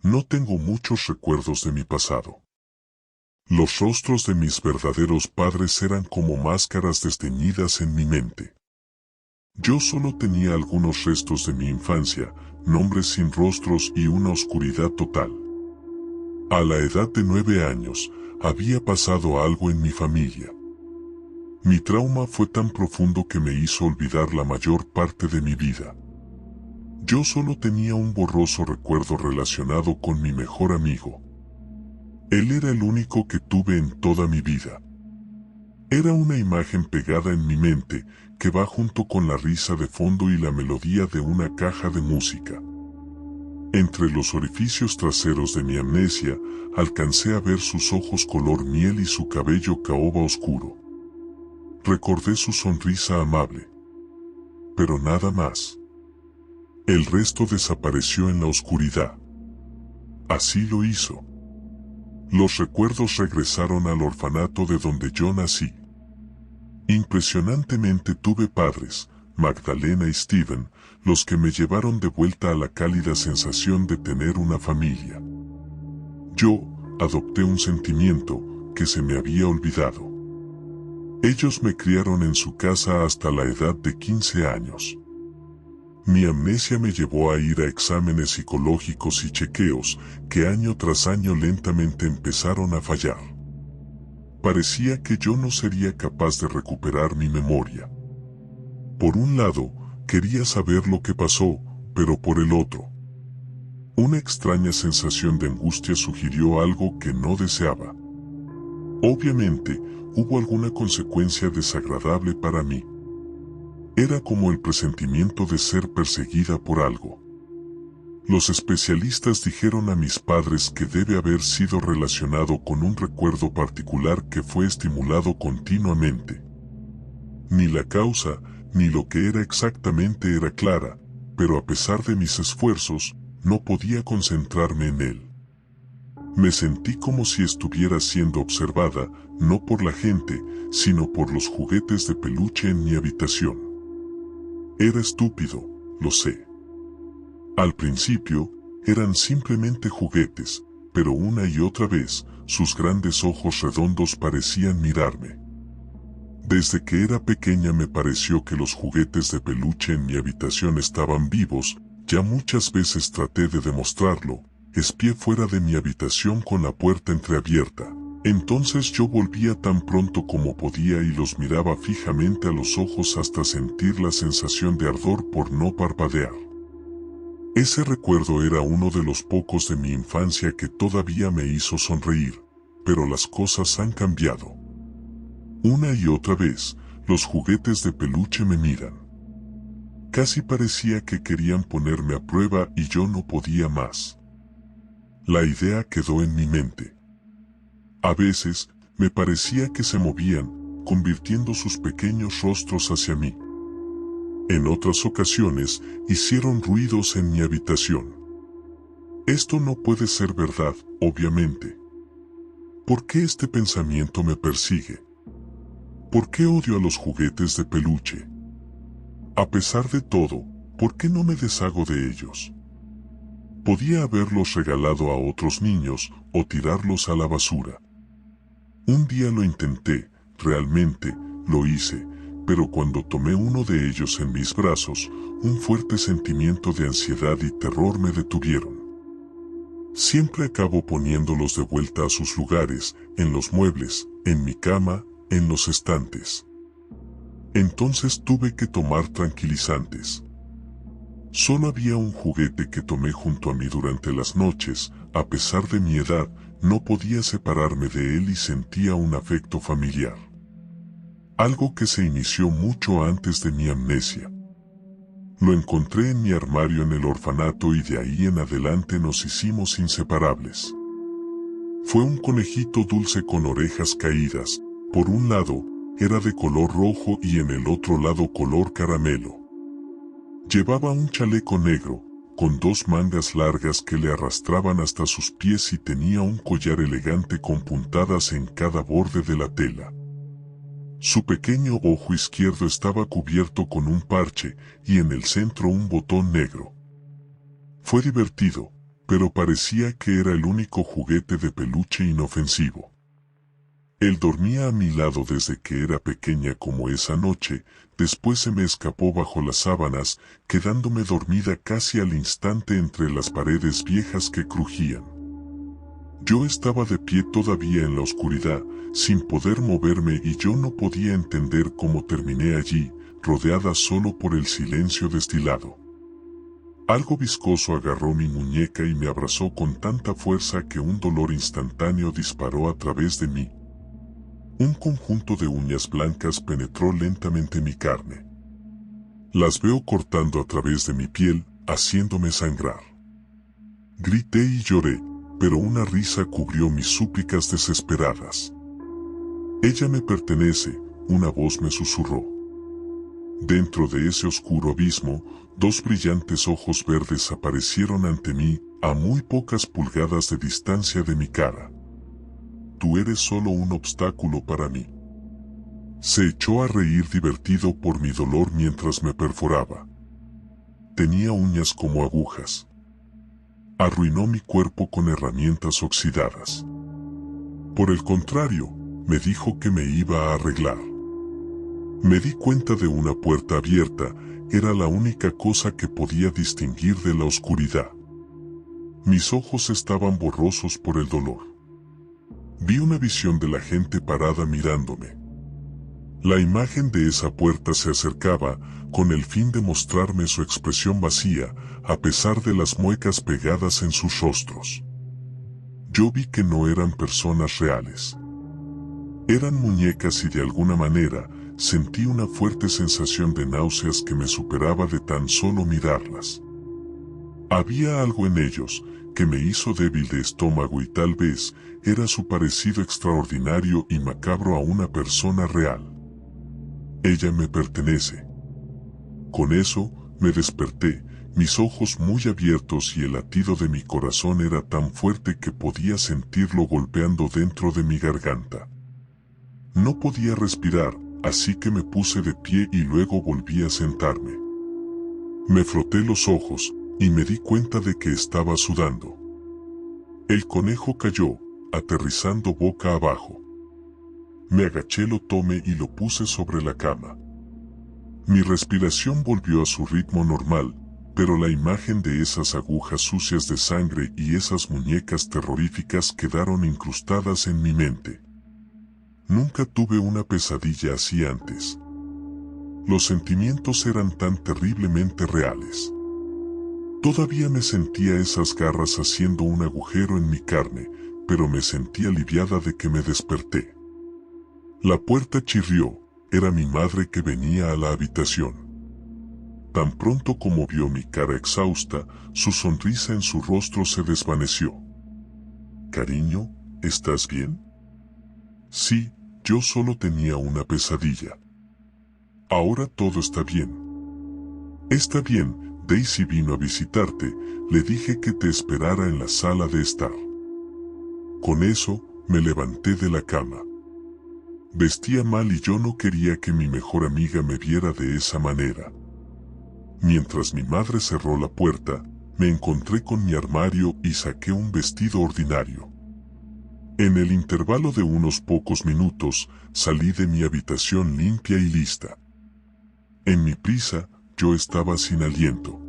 No tengo muchos recuerdos de mi pasado. Los rostros de mis verdaderos padres eran como máscaras desteñidas en mi mente. Yo solo tenía algunos restos de mi infancia, nombres sin rostros y una oscuridad total. A la edad de 9 años, había pasado algo en mi familia. Mi trauma fue tan profundo que me hizo olvidar la mayor parte de mi vida. Yo solo tenía un borroso recuerdo relacionado con mi mejor amigo. Él era el único que tuve en toda mi vida. Era una imagen pegada en mi mente, que va junto con la risa de fondo y la melodía de una caja de música. Entre los orificios traseros de mi amnesia, alcancé a ver sus ojos color miel y su cabello caoba oscuro. Recordé su sonrisa amable. Pero nada más. El resto desapareció en la oscuridad. Así lo hizo. Los recuerdos regresaron al orfanato de donde yo nací. Impresionantemente tuve padres, Magdalena y Steven, los que me llevaron de vuelta a la cálida sensación de tener una familia. Yo adopté un sentimiento que se me había olvidado. Ellos me criaron en su casa hasta la edad de 15 años. Mi amnesia me llevó a ir a exámenes psicológicos y chequeos que año tras año lentamente empezaron a fallar. Parecía que yo no sería capaz de recuperar mi memoria. Por un lado, quería saber lo que pasó, pero por el otro, una extraña sensación de angustia sugirió algo que no deseaba. Obviamente, hubo alguna consecuencia desagradable para mí. Era como el presentimiento de ser perseguida por algo. Los especialistas dijeron a mis padres que debe haber sido relacionado con un recuerdo particular que fue estimulado continuamente. Ni la causa, ni lo que era exactamente era clara, pero a pesar de mis esfuerzos, no podía concentrarme en él. Me sentí como si estuviera siendo observada, no por la gente, sino por los juguetes de peluche en mi habitación. Era estúpido, lo sé. Al principio, eran simplemente juguetes, pero una y otra vez, sus grandes ojos redondos parecían mirarme. Desde que era pequeña me pareció que los juguetes de peluche en mi habitación estaban vivos, ya muchas veces traté de demostrarlo, espié fuera de mi habitación con la puerta entreabierta. Entonces yo volvía tan pronto como podía y los miraba fijamente a los ojos hasta sentir la sensación de ardor por no parpadear. Ese recuerdo era uno de los pocos de mi infancia que todavía me hizo sonreír, pero las cosas han cambiado. Una y otra vez, los juguetes de peluche me miran. Casi parecía que querían ponerme a prueba y yo no podía más. La idea quedó en mi mente. A veces, me parecía que se movían, convirtiendo sus pequeños rostros hacia mí. En otras ocasiones, hicieron ruidos en mi habitación. Esto no puede ser verdad, obviamente. ¿Por qué este pensamiento me persigue? ¿Por qué odio a los juguetes de peluche? A pesar de todo, ¿por qué no me deshago de ellos? Podía haberlos regalado a otros niños o tirarlos a la basura. Un día lo intenté, realmente, lo hice, pero cuando tomé uno de ellos en mis brazos, un fuerte sentimiento de ansiedad y terror me detuvieron. Siempre acabo poniéndolos de vuelta a sus lugares, en los muebles, en mi cama, en los estantes. Entonces tuve que tomar tranquilizantes. Solo había un juguete que tomé junto a mí durante las noches, a pesar de mi edad, no podía separarme de él y sentía un afecto familiar. Algo que se inició mucho antes de mi amnesia. Lo encontré en mi armario en el orfanato y de ahí en adelante nos hicimos inseparables. Fue un conejito dulce con orejas caídas, por un lado, era de color rojo y en el otro lado color caramelo. Llevaba un chaleco negro, con 2 mangas largas que le arrastraban hasta sus pies y tenía un collar elegante con puntadas en cada borde de la tela. Su pequeño ojo izquierdo estaba cubierto con un parche y en el centro un botón negro. Fue divertido, pero parecía que era el único juguete de peluche inofensivo. Él dormía a mi lado desde que era pequeña como esa noche, después se me escapó bajo las sábanas, quedándome dormida casi al instante entre las paredes viejas que crujían. Yo estaba de pie todavía en la oscuridad, sin poder moverme y yo no podía entender cómo terminé allí, rodeada solo por el silencio destilado. Algo viscoso agarró mi muñeca y me abrazó con tanta fuerza que un dolor instantáneo disparó a través de mí. Un conjunto de uñas blancas penetró lentamente mi carne. Las veo cortando a través de mi piel, haciéndome sangrar. Grité y lloré, pero una risa cubrió mis súplicas desesperadas. Ella me pertenece, una voz me susurró. Dentro de ese oscuro abismo, dos brillantes ojos verdes aparecieron ante mí, a muy pocas pulgadas de distancia de mi cara. Tú eres solo un obstáculo para mí. Se echó a reír divertido por mi dolor mientras me perforaba. Tenía uñas como agujas. Arruinó mi cuerpo con herramientas oxidadas. Por el contrario, me dijo que me iba a arreglar. Me di cuenta de una puerta abierta, era la única cosa que podía distinguir de la oscuridad. Mis ojos estaban borrosos por el dolor. Vi una visión de la gente parada mirándome. La imagen de esa puerta se acercaba, con el fin de mostrarme su expresión vacía, a pesar de las muecas pegadas en sus rostros. Yo vi que no eran personas reales. Eran muñecas y de alguna manera, sentí una fuerte sensación de náuseas que me superaba de tan solo mirarlas. Había algo en ellos, que me hizo débil de estómago y tal vez, era su parecido extraordinario y macabro a una persona real. Ella me pertenece. Con eso, me desperté, mis ojos muy abiertos y el latido de mi corazón era tan fuerte que podía sentirlo golpeando dentro de mi garganta. No podía respirar, así que me puse de pie y luego volví a sentarme. Me froté los ojos, y me di cuenta de que estaba sudando. El conejo cayó, aterrizando boca abajo. Me agaché, lo tomé y lo puse sobre la cama. Mi respiración volvió a su ritmo normal, pero la imagen de esas agujas sucias de sangre y esas muñecas terroríficas quedaron incrustadas en mi mente. Nunca tuve una pesadilla así antes. Los sentimientos eran tan terriblemente reales. Todavía me sentía esas garras haciendo un agujero en mi carne, pero me sentí aliviada de que me desperté. La puerta chirrió, era mi madre que venía a la habitación. Tan pronto como vio mi cara exhausta, su sonrisa en su rostro se desvaneció. «Cariño, ¿estás bien?» «Sí, yo solo tenía una pesadilla. Ahora todo está bien». «Está bien, Daisy vino a visitarte, le dije que te esperara en la sala de estar». Con eso, me levanté de la cama. Vestía mal y yo no quería que mi mejor amiga me viera de esa manera. Mientras mi madre cerró la puerta, me encontré con mi armario y saqué un vestido ordinario. En el intervalo de unos pocos minutos, salí de mi habitación limpia y lista. En mi prisa, yo estaba sin aliento.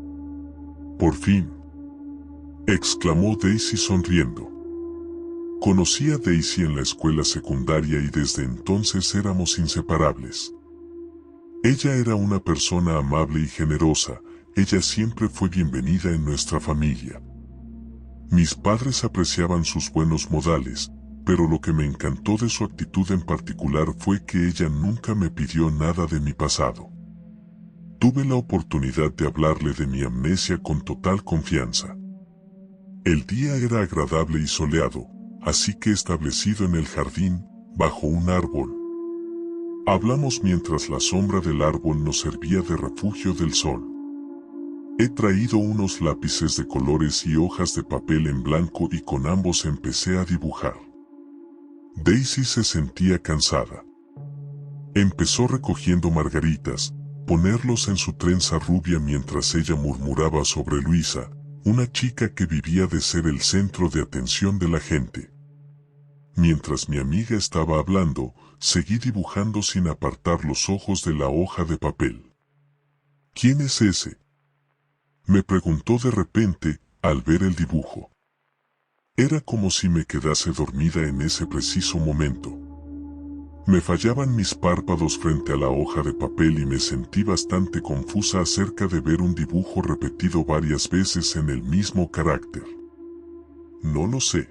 «Por fin», exclamó Daisy sonriendo. Conocí a Daisy en la escuela secundaria y desde entonces éramos inseparables. Ella era una persona amable y generosa, ella siempre fue bienvenida en nuestra familia. Mis padres apreciaban sus buenos modales, pero lo que me encantó de su actitud en particular fue que ella nunca me pidió nada de mi pasado. Tuve la oportunidad de hablarle de mi amnesia con total confianza. El día era agradable y soleado, así que establecido en el jardín, bajo un árbol. Hablamos mientras la sombra del árbol nos servía de refugio del sol. He traído unos lápices de colores y hojas de papel en blanco y con ambos empecé a dibujar. Daisy se sentía cansada. Empezó recogiendo margaritas, ponerlos en su trenza rubia mientras ella murmuraba sobre Luisa, una chica que vivía de ser el centro de atención de la gente. Mientras mi amiga estaba hablando, seguí dibujando sin apartar los ojos de la hoja de papel. ¿Quién es ese?, me preguntó de repente, al ver el dibujo. Era como si me quedase dormida en ese preciso momento. Me fallaban mis párpados frente a la hoja de papel y me sentí bastante confusa acerca de ver un dibujo repetido varias veces en el mismo carácter. No lo sé.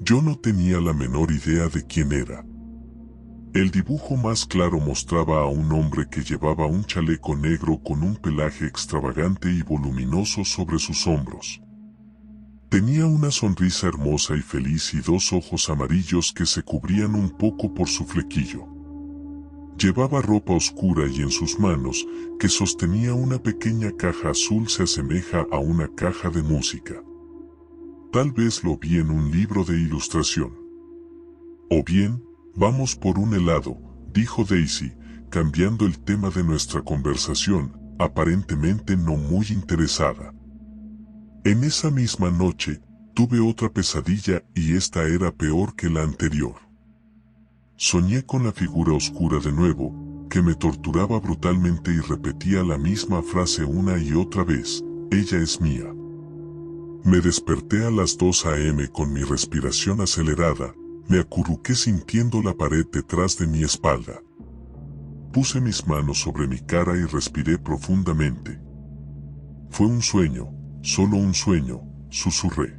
Yo no tenía la menor idea de quién era. El dibujo más claro mostraba a un hombre que llevaba un chaleco negro con un pelaje extravagante y voluminoso sobre sus hombros. Tenía una sonrisa hermosa y feliz y dos ojos amarillos que se cubrían un poco por su flequillo. Llevaba ropa oscura y en sus manos, que sostenía una pequeña caja azul, se asemeja a una caja de música. Tal vez lo vi en un libro de ilustración. O bien, vamos por un helado, dijo Daisy, cambiando el tema de nuestra conversación, aparentemente no muy interesada. En esa misma noche, tuve otra pesadilla y esta era peor que la anterior. Soñé con la figura oscura de nuevo, que me torturaba brutalmente y repetía la misma frase una y otra vez: ella es mía. Me desperté a las 2 a.m. con mi respiración acelerada, me acurruqué sintiendo la pared detrás de mi espalda. Puse mis manos sobre mi cara y respiré profundamente. Fue un sueño, solo un sueño, susurré.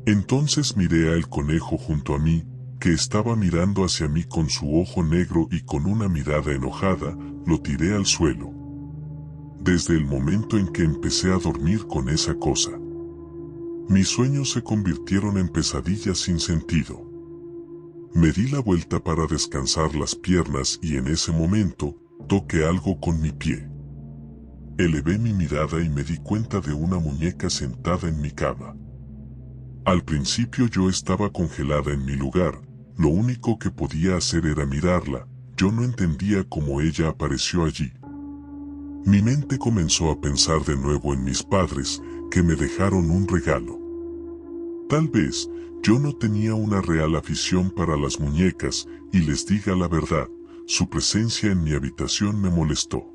Entonces miré al conejo junto a mí, que estaba mirando hacia mí con su ojo negro y con una mirada enojada, lo tiré al suelo. Desde el momento en que empecé a dormir con esa cosa, mis sueños se convirtieron en pesadillas sin sentido. Me di la vuelta para descansar las piernas y en ese momento, toqué algo con mi pie. Elevé mi mirada y me di cuenta de una muñeca sentada en mi cama. Al principio yo estaba congelada en mi lugar, lo único que podía hacer era mirarla, yo no entendía cómo ella apareció allí. Mi mente comenzó a pensar de nuevo en mis padres, que me dejaron un regalo. Tal vez, yo no tenía una real afición para las muñecas, y les diga la verdad, su presencia en mi habitación me molestó.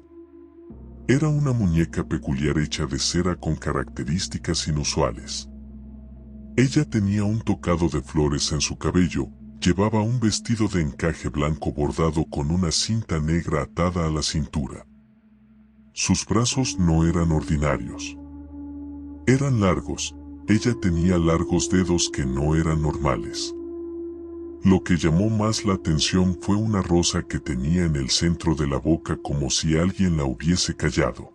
Era una muñeca peculiar hecha de cera con características inusuales. Ella tenía un tocado de flores en su cabello, llevaba un vestido de encaje blanco bordado con una cinta negra atada a la cintura. Sus brazos no eran ordinarios. Eran largos, ella tenía largos dedos que no eran normales. Lo que llamó más la atención fue una rosa que tenía en el centro de la boca como si alguien la hubiese callado.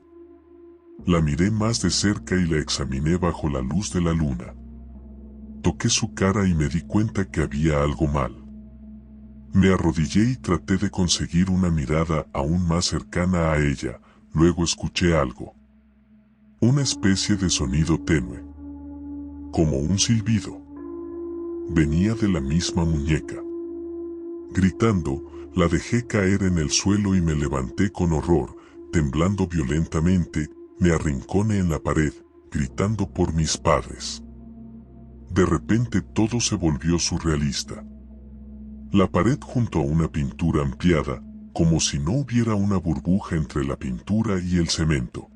La miré más de cerca y la examiné bajo la luz de la luna. Toqué su cara y me di cuenta que había algo mal. Me arrodillé y traté de conseguir una mirada aún más cercana a ella, luego escuché algo. Una especie de sonido tenue. Como un silbido. Venía de la misma muñeca. Gritando, la dejé caer en el suelo y me levanté con horror, temblando violentamente, me arrinconé en la pared, gritando por mis padres. De repente todo se volvió surrealista. La pared junto a una pintura ampliada, como si no hubiera una burbuja entre la pintura y el cemento.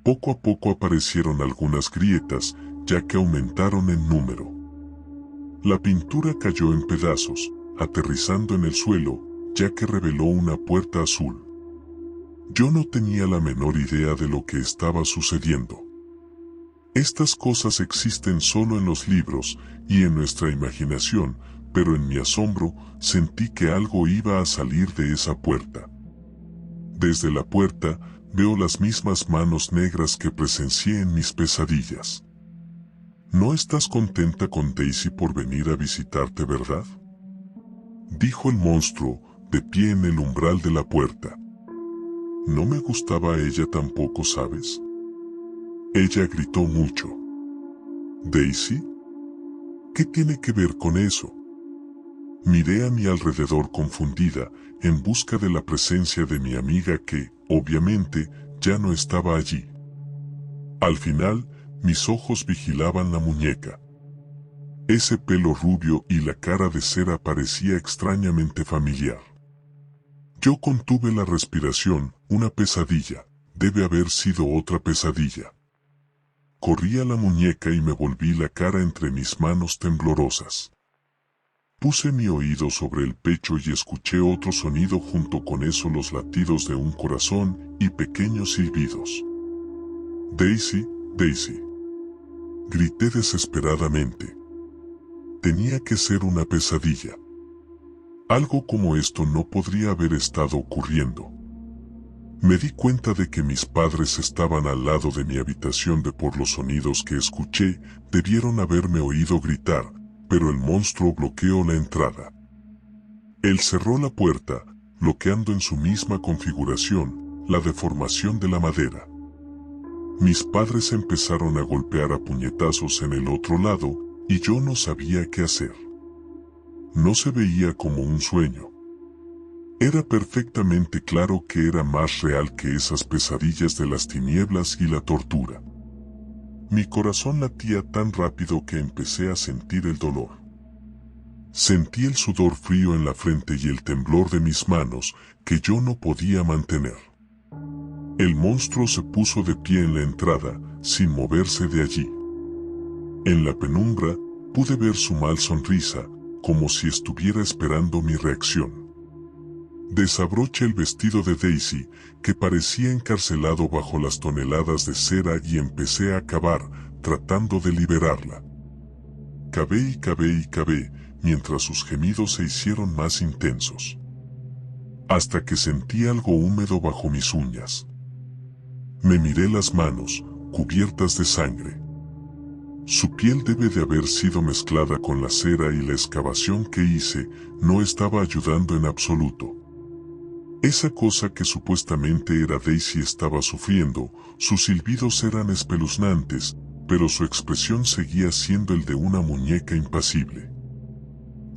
Poco a poco aparecieron algunas grietas, ya que aumentaron en número. La pintura cayó en pedazos, aterrizando en el suelo, ya que reveló una puerta azul. Yo no tenía la menor idea de lo que estaba sucediendo. Estas cosas existen solo en los libros y en nuestra imaginación, pero en mi asombro sentí que algo iba a salir de esa puerta. Desde la puerta veo las mismas manos negras que presencié en mis pesadillas. ¿No estás contenta con Daisy por venir a visitarte, verdad?, dijo el monstruo, de pie en el umbral de la puerta. No me gustaba ella tampoco, ¿sabes? Ella gritó mucho. ¿Daisy? ¿Qué tiene que ver con eso? Miré a mi alrededor confundida, en busca de la presencia de mi amiga que, obviamente, ya no estaba allí. Al final, mis ojos vigilaban la muñeca. Ese pelo rubio y la cara de cera parecía extrañamente familiar. Yo contuve la respiración, una pesadilla, debe haber sido otra pesadilla. Corrí a la muñeca y me volví la cara entre mis manos temblorosas. Puse mi oído sobre el pecho y escuché otro sonido, junto con eso los latidos de un corazón y pequeños silbidos. Daisy, Daisy. Grité desesperadamente. Tenía que ser una pesadilla. Algo como esto no podría haber estado ocurriendo. Me di cuenta de que mis padres estaban al lado de mi habitación, por los sonidos que escuché, debieron haberme oído gritar, pero el monstruo bloqueó la entrada. Él cerró la puerta, bloqueando en su misma configuración, la deformación de la madera. Mis padres empezaron a golpear a puñetazos en el otro lado, y yo no sabía qué hacer. No se veía como un sueño. Era perfectamente claro que era más real que esas pesadillas de las tinieblas y la tortura. Mi corazón latía tan rápido que empecé a sentir el dolor. Sentí el sudor frío en la frente y el temblor de mis manos, que yo no podía mantener. El monstruo se puso de pie en la entrada, sin moverse de allí. En la penumbra, pude ver su mal sonrisa, como si estuviera esperando mi reacción. Desabroché el vestido de Daisy, que parecía encarcelado bajo las toneladas de cera, y empecé a cavar, tratando de liberarla. Cavé y cavé y cavé, mientras sus gemidos se hicieron más intensos. Hasta que sentí algo húmedo bajo mis uñas. Me miré las manos, cubiertas de sangre. Su piel debe de haber sido mezclada con la cera, y la excavación que hice no estaba ayudando en absoluto. Esa cosa que supuestamente era Daisy estaba sufriendo, sus silbidos eran espeluznantes, pero su expresión seguía siendo el de una muñeca impasible.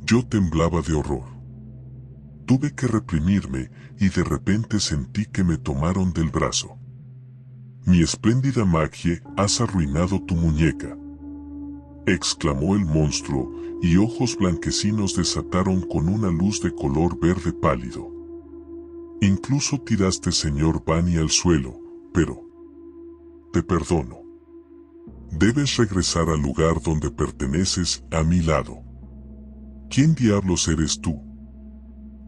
Yo temblaba de horror. Tuve que reprimirme, y de repente sentí que me tomaron del brazo. «Mi espléndida Maggie, has arruinado tu muñeca», exclamó el monstruo, y ojos blanquecinos desataron con una luz de color verde pálido. «Incluso tiraste señor Bunny al suelo, pero te perdono. Debes regresar al lugar donde perteneces, a mi lado». «¿Quién diablos eres tú?»,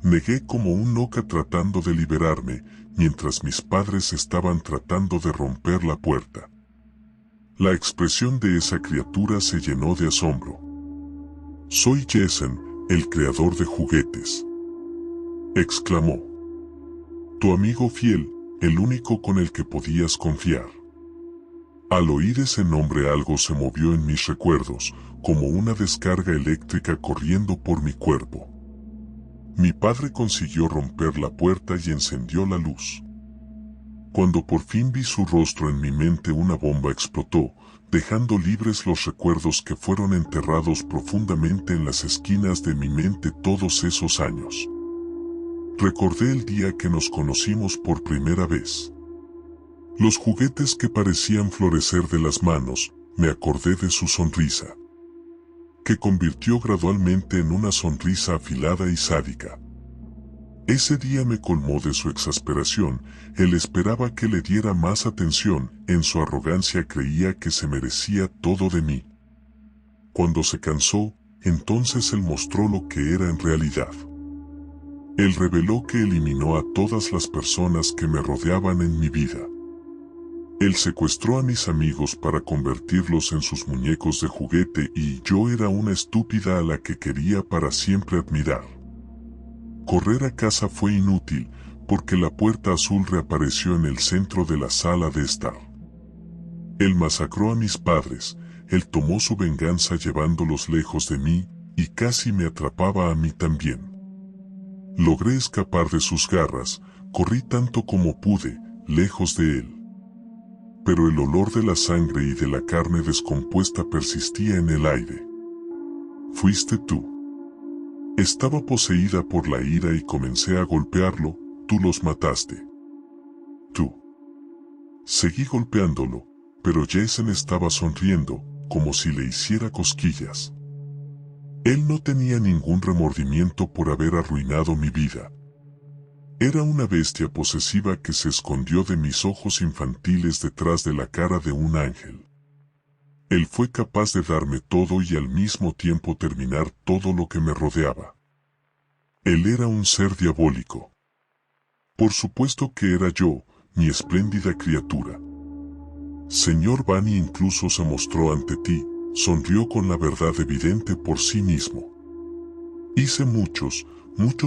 negué como un loca, tratando de liberarme, mientras mis padres estaban tratando de romper la puerta. La expresión de esa criatura se llenó de asombro. «Soy Jason, el creador de juguetes», exclamó. «Tu amigo fiel, el único con el que podías confiar». Al oír ese nombre algo se movió en mis recuerdos, como una descarga eléctrica corriendo por mi cuerpo. Mi padre consiguió romper la puerta y encendió la luz. Cuando por fin vi su rostro en mi mente, una bomba explotó, dejando libres los recuerdos que fueron enterrados profundamente en las esquinas de mi mente todos esos años. Recordé el día que nos conocimos por primera vez. Los juguetes que parecían florecer de las manos, me acordé de su sonrisa, que convirtió gradualmente en una sonrisa afilada y sádica. Ese día me colmó de su exasperación. Él esperaba que le diera más atención, en su arrogancia creía que se merecía todo de mí. Cuando se cansó, entonces él mostró lo que era en realidad. Él reveló que eliminó a todas las personas que me rodeaban en mi vida. Él secuestró a mis amigos para convertirlos en sus muñecos de juguete, y yo era una estúpida a la que quería para siempre admirar. Correr a casa fue inútil, porque la puerta azul reapareció en el centro de la sala de estar. Él masacró a mis padres, él tomó su venganza llevándolos lejos de mí, y casi me atrapaba a mí también. Logré escapar de sus garras, corrí tanto como pude, lejos de él. Pero el olor de la sangre y de la carne descompuesta persistía en el aire. «Fuiste tú». Estaba poseída por la ira y comencé a golpearlo. «Tú los mataste». «Tú». Seguí golpeándolo, pero Jason estaba sonriendo, como si le hiciera cosquillas. Él no tenía ningún remordimiento por haber arruinado mi vida. Era una bestia posesiva que se escondió de mis ojos infantiles detrás de la cara de un ángel. Él fue capaz de darme todo y al mismo tiempo terminar todo lo que me rodeaba. Él era un ser diabólico. Por supuesto que era yo, mi espléndida criatura. Señor Bunny incluso se mostró ante ti, sonrió con la verdad evidente por sí mismo. Hice muchos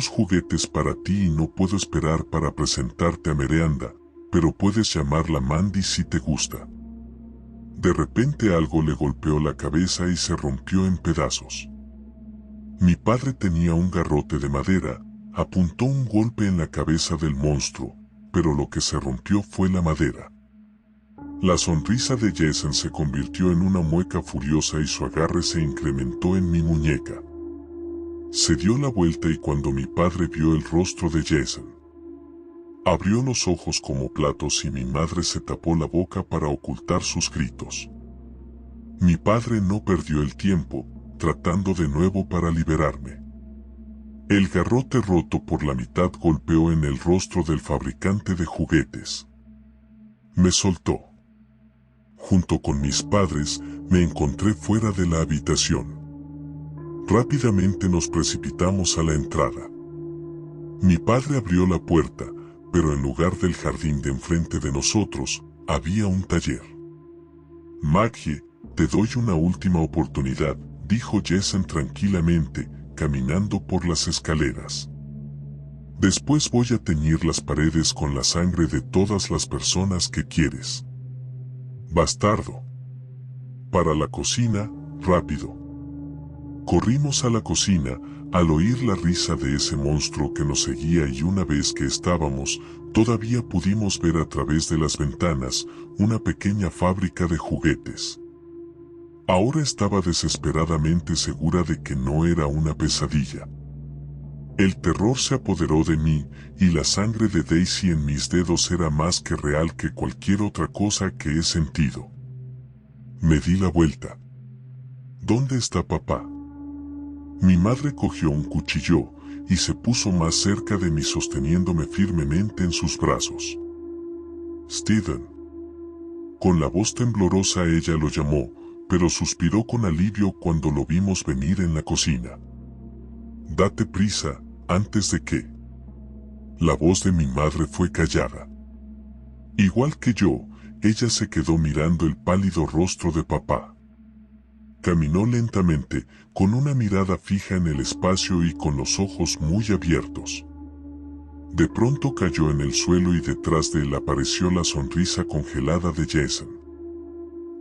juguetes para ti y no puedo esperar para presentarte a Miranda, pero puedes llamarla Mandy si te gusta. De repente algo le golpeó la cabeza y se rompió en pedazos. Mi padre tenía un garrote de madera, apuntó un golpe en la cabeza del monstruo, pero lo que se rompió fue la madera. La sonrisa de Jason se convirtió en una mueca furiosa y su agarre se incrementó en mi muñeca. Se dio la vuelta y cuando mi padre vio el rostro de Jason, abrió los ojos como platos y mi madre se tapó la boca para ocultar sus gritos. Mi padre no perdió el tiempo, tratando de nuevo para liberarme. El garrote roto por la mitad golpeó en el rostro del fabricante de juguetes. Me soltó. Junto con mis padres, me encontré fuera de la habitación. Rápidamente nos precipitamos a la entrada. Mi padre abrió la puerta, pero en lugar del jardín de enfrente de nosotros, había un taller. Maggie, te doy una última oportunidad, dijo Jason tranquilamente, caminando por las escaleras. Después voy a teñir las paredes con la sangre de todas las personas que quieres. Bastardo. Para la cocina, rápido. Corrimos a la cocina, al oír la risa de ese monstruo que nos seguía y una vez que estábamos, todavía pudimos ver a través de las ventanas, una pequeña fábrica de juguetes. Ahora estaba desesperadamente segura de que no era una pesadilla. El terror se apoderó de mí, y la sangre de Daisy en mis dedos era más que real que cualquier otra cosa que he sentido. Me di la vuelta. ¿Dónde está papá? Mi madre cogió un cuchillo, y se puso más cerca de mí sosteniéndome firmemente en sus brazos. Steven. Con la voz temblorosa ella lo llamó, pero suspiró con alivio cuando lo vimos venir en la cocina. Date prisa, antes de que... La voz de mi madre fue callada. Igual que yo, ella se quedó mirando el pálido rostro de papá. Caminó lentamente, con una mirada fija en el espacio y con los ojos muy abiertos. De pronto cayó en el suelo y detrás de él apareció la sonrisa congelada de Jason.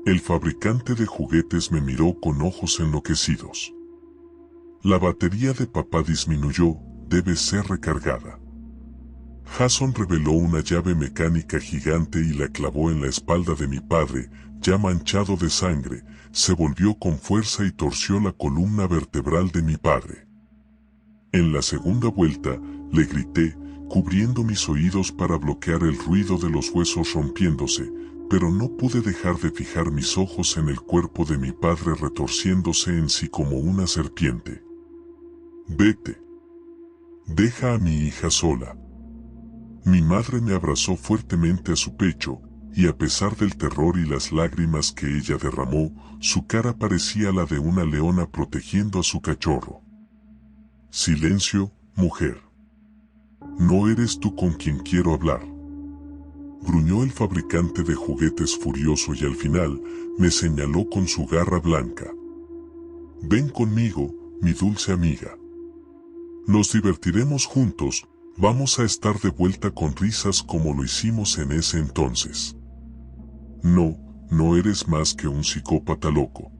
El fabricante de juguetes me miró con ojos enloquecidos. La batería de papá disminuyó, debe ser recargada. Jason reveló una llave mecánica gigante y la clavó en la espalda de mi padre, ya manchado de sangre, se volvió con fuerza y torció la columna vertebral de mi padre. En la segunda vuelta, le grité, cubriendo mis oídos para bloquear el ruido de los huesos rompiéndose, pero no pude dejar de fijar mis ojos en el cuerpo de mi padre retorciéndose en sí como una serpiente. Vete. Deja a mi hija sola. Mi madre me abrazó fuertemente a su pecho, y a pesar del terror y las lágrimas que ella derramó, su cara parecía la de una leona protegiendo a su cachorro. Silencio, mujer. No eres tú con quien quiero hablar. Gruñó el fabricante de juguetes furioso y al final, me señaló con su garra blanca. Ven conmigo, mi dulce amiga. Nos divertiremos juntos, vamos a estar de vuelta con risas como lo hicimos en ese entonces. No, no eres más que un psicópata loco.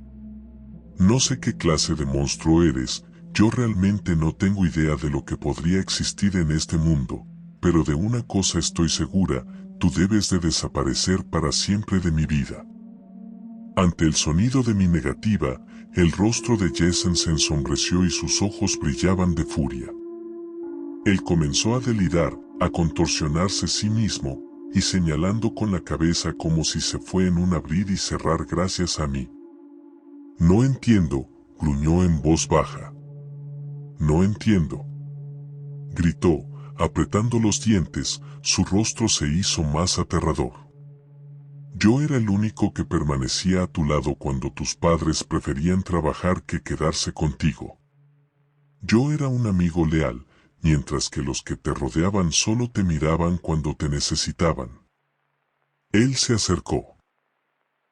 No sé qué clase de monstruo eres, yo realmente no tengo idea de lo que podría existir en este mundo, pero de una cosa estoy segura, tú debes de desaparecer para siempre de mi vida. Ante el sonido de mi negativa, el rostro de Jason se ensombreció y sus ojos brillaban de furia. Él comenzó a delirar, a contorsionarse sí mismo, y señalando con la cabeza como si se fue en un abrir y cerrar gracias a mí. No entiendo, gruñó en voz baja. No entiendo, gritó, apretando los dientes, su rostro se hizo más aterrador. Yo era el único que permanecía a tu lado cuando tus padres preferían trabajar que quedarse contigo. Yo era un amigo leal, mientras que los que te rodeaban solo te miraban cuando te necesitaban. Él se acercó.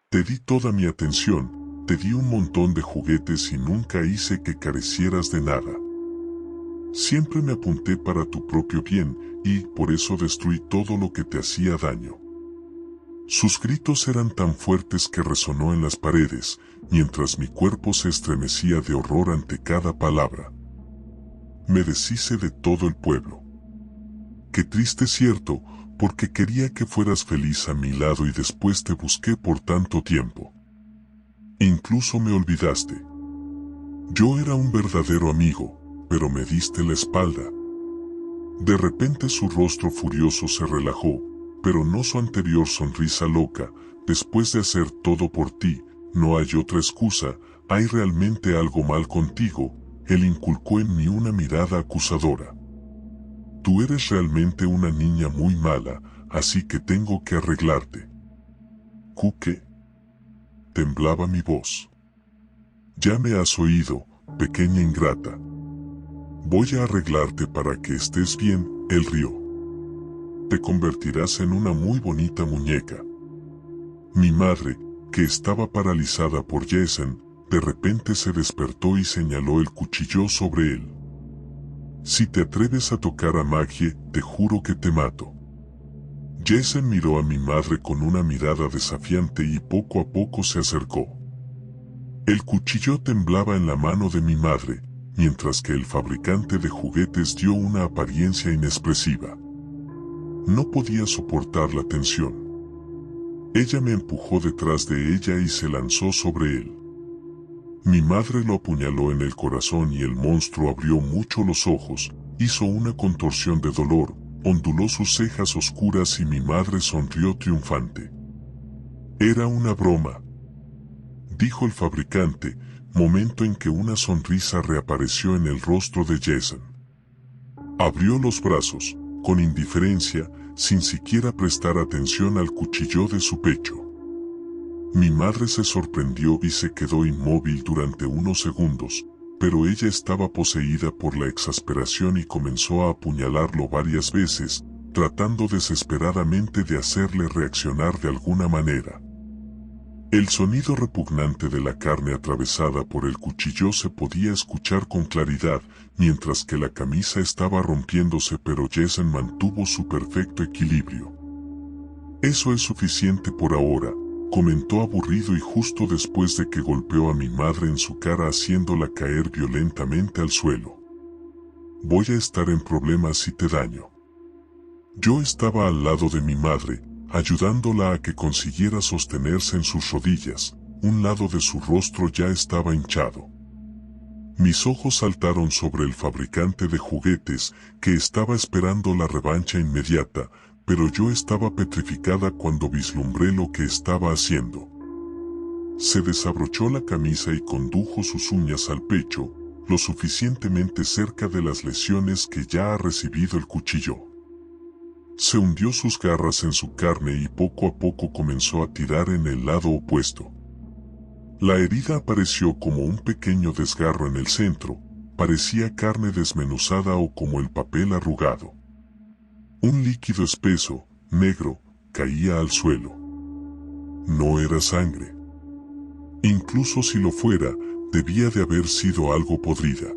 Te di toda mi atención, te di un montón de juguetes y nunca hice que carecieras de nada. Siempre me apunté para tu propio bien, y por eso destruí todo lo que te hacía daño. Sus gritos eran tan fuertes que resonó en las paredes, mientras mi cuerpo se estremecía de horror ante cada palabra. Me deshice de todo el pueblo. Qué triste cierto, porque quería que fueras feliz a mi lado y después te busqué por tanto tiempo. Incluso me olvidaste. Yo era un verdadero amigo, pero me diste la espalda. De repente su rostro furioso se relajó, pero no su anterior sonrisa loca. Después de hacer todo por ti, no hay otra excusa, hay realmente algo mal contigo. Él inculcó en mí una mirada acusadora. Tú eres realmente una niña muy mala, así que tengo que arreglarte. ¿Qué? Temblaba mi voz. Ya me has oído, pequeña ingrata. Voy a arreglarte para que estés bien, él rió. Te convertirás en una muy bonita muñeca. Mi madre, que estaba paralizada por Jason, de repente se despertó y señaló el cuchillo sobre él. Si te atreves a tocar a Maggie, te juro que te mato. Jason miró a mi madre con una mirada desafiante y poco a poco se acercó. El cuchillo temblaba en la mano de mi madre, mientras que el fabricante de juguetes dio una apariencia inexpresiva. No podía soportar la tensión. Ella me empujó detrás de ella y se lanzó sobre él. Mi madre lo apuñaló en el corazón y el monstruo abrió mucho los ojos, hizo una contorsión de dolor, onduló sus cejas oscuras y mi madre sonrió triunfante. Era una broma, dijo el fabricante, momento en que una sonrisa reapareció en el rostro de Jason. Abrió los brazos, con indiferencia, sin siquiera prestar atención al cuchillo de su pecho. Mi madre se sorprendió y se quedó inmóvil durante unos segundos, pero ella estaba poseída por la exasperación y comenzó a apuñalarlo varias veces, tratando desesperadamente de hacerle reaccionar de alguna manera. El sonido repugnante de la carne atravesada por el cuchillo se podía escuchar con claridad, mientras que la camisa estaba rompiéndose, pero Jason mantuvo su perfecto equilibrio. Eso es suficiente por ahora, comentó aburrido y justo después de que golpeó a mi madre en su cara haciéndola caer violentamente al suelo. Voy a estar en problemas si te daño. Yo estaba al lado de mi madre, ayudándola a que consiguiera sostenerse en sus rodillas. Un lado de su rostro ya estaba hinchado. Mis ojos saltaron sobre el fabricante de juguetes, que estaba esperando la revancha inmediata, pero yo estaba petrificada cuando vislumbré lo que estaba haciendo. Se desabrochó la camisa y condujo sus uñas al pecho, lo suficientemente cerca de las lesiones que ya ha recibido el cuchillo. Se hundió sus garras en su carne y poco a poco comenzó a tirar en el lado opuesto. La herida apareció como un pequeño desgarro en el centro, parecía carne desmenuzada o como el papel arrugado. Un líquido espeso, negro, caía al suelo. No era sangre. Incluso si lo fuera, debía de haber sido algo podrida.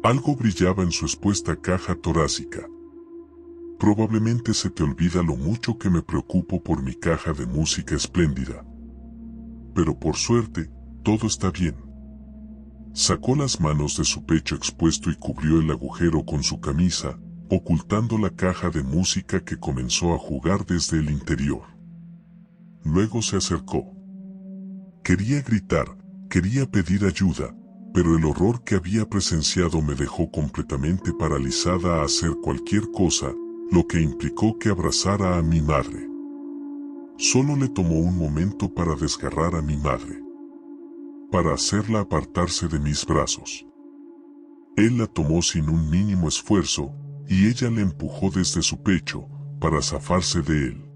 Algo brillaba en su expuesta caja torácica. Probablemente se te olvida lo mucho que me preocupo por mi caja de música espléndida. Pero por suerte, todo está bien. Sacó las manos de su pecho expuesto y cubrió el agujero con su camisa, ocultando la caja de música que comenzó a jugar desde el interior. Luego se acercó. Quería gritar, quería pedir ayuda, pero el horror que había presenciado me dejó completamente paralizada a hacer cualquier cosa, lo que implicó que abrazara a mi madre. Solo le tomó un momento para desgarrar a mi madre, para hacerla apartarse de mis brazos. Él la tomó sin un mínimo esfuerzo, y ella le empujó desde su pecho, para zafarse de él.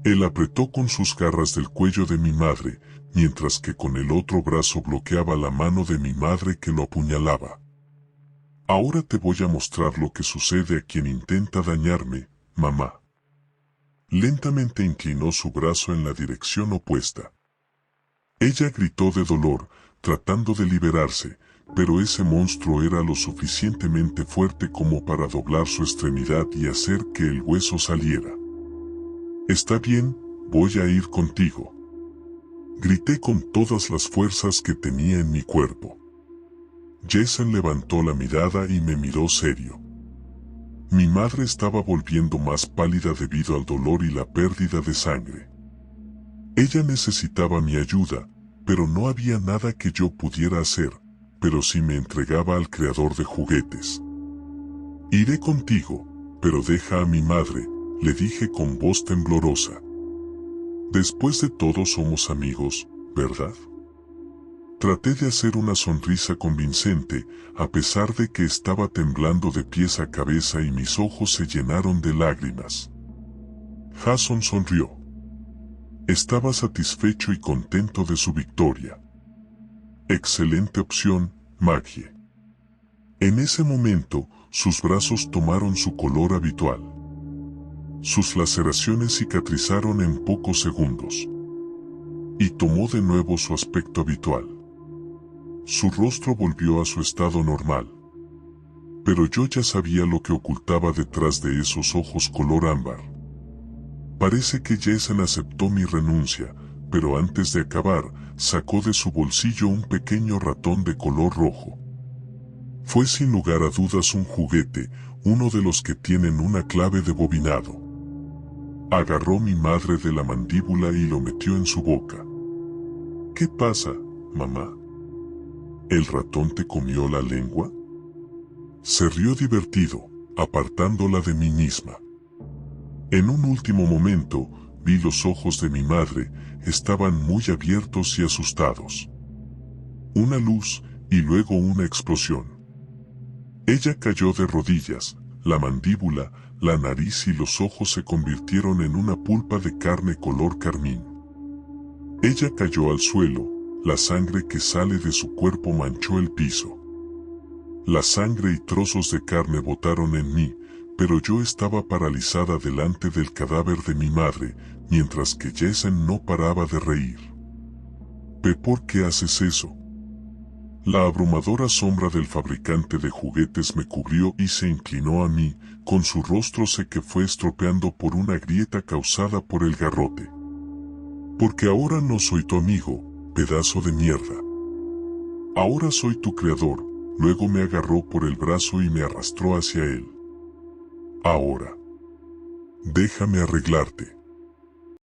Él apretó con sus garras del cuello de mi madre, mientras que con el otro brazo bloqueaba la mano de mi madre que lo apuñalaba. Ahora te voy a mostrar lo que sucede a quien intenta dañarme, mamá. Lentamente inclinó su brazo en la dirección opuesta. Ella gritó de dolor, tratando de liberarse, pero ese monstruo era lo suficientemente fuerte como para doblar su extremidad y hacer que el hueso saliera. Está bien, voy a ir contigo. Grité con todas las fuerzas que tenía en mi cuerpo. Jason levantó la mirada y me miró serio. Mi madre estaba volviendo más pálida debido al dolor y la pérdida de sangre. Ella necesitaba mi ayuda, pero no había nada que yo pudiera hacer, pero sí me entregaba al creador de juguetes. Iré contigo, pero deja a mi madre, le dije con voz temblorosa. Después de todo somos amigos, ¿verdad? Traté de hacer una sonrisa convincente, a pesar de que estaba temblando de pies a cabeza y mis ojos se llenaron de lágrimas. Jason sonrió. Estaba satisfecho y contento de su victoria. Excelente opción, Maggie. En ese momento, sus brazos tomaron su color habitual. Sus laceraciones cicatrizaron en pocos segundos. Y tomó de nuevo su aspecto habitual. Su rostro volvió a su estado normal. Pero yo ya sabía lo que ocultaba detrás de esos ojos color ámbar. Parece que Jason aceptó mi renuncia, pero antes de acabar, sacó de su bolsillo un pequeño ratón de color rojo. Fue sin lugar a dudas un juguete, uno de los que tienen una clave de bobinado. Agarró mi madre de la mandíbula y lo metió en su boca. ¿Qué pasa, mamá? ¿El ratón te comió la lengua? Se rió divertido, apartándola de mí misma. En un último momento, vi los ojos de mi madre, estaban muy abiertos y asustados. Una luz, y luego una explosión. Ella cayó de rodillas, la mandíbula, la nariz y los ojos se convirtieron en una pulpa de carne color carmín. Ella cayó al suelo, la sangre que sale de su cuerpo manchó el piso. La sangre y trozos de carne botaron en mí, pero yo estaba paralizada delante del cadáver de mi madre, mientras que Jason no paraba de reír. ¿Por qué haces eso? La abrumadora sombra del fabricante de juguetes me cubrió y se inclinó a mí, con su rostro se que fue estropeando por una grieta causada por el garrote. Porque ahora no soy tu amigo, pedazo de mierda. Ahora soy tu creador. Luego me agarró por el brazo y me arrastró hacia él. Ahora, déjame arreglarte.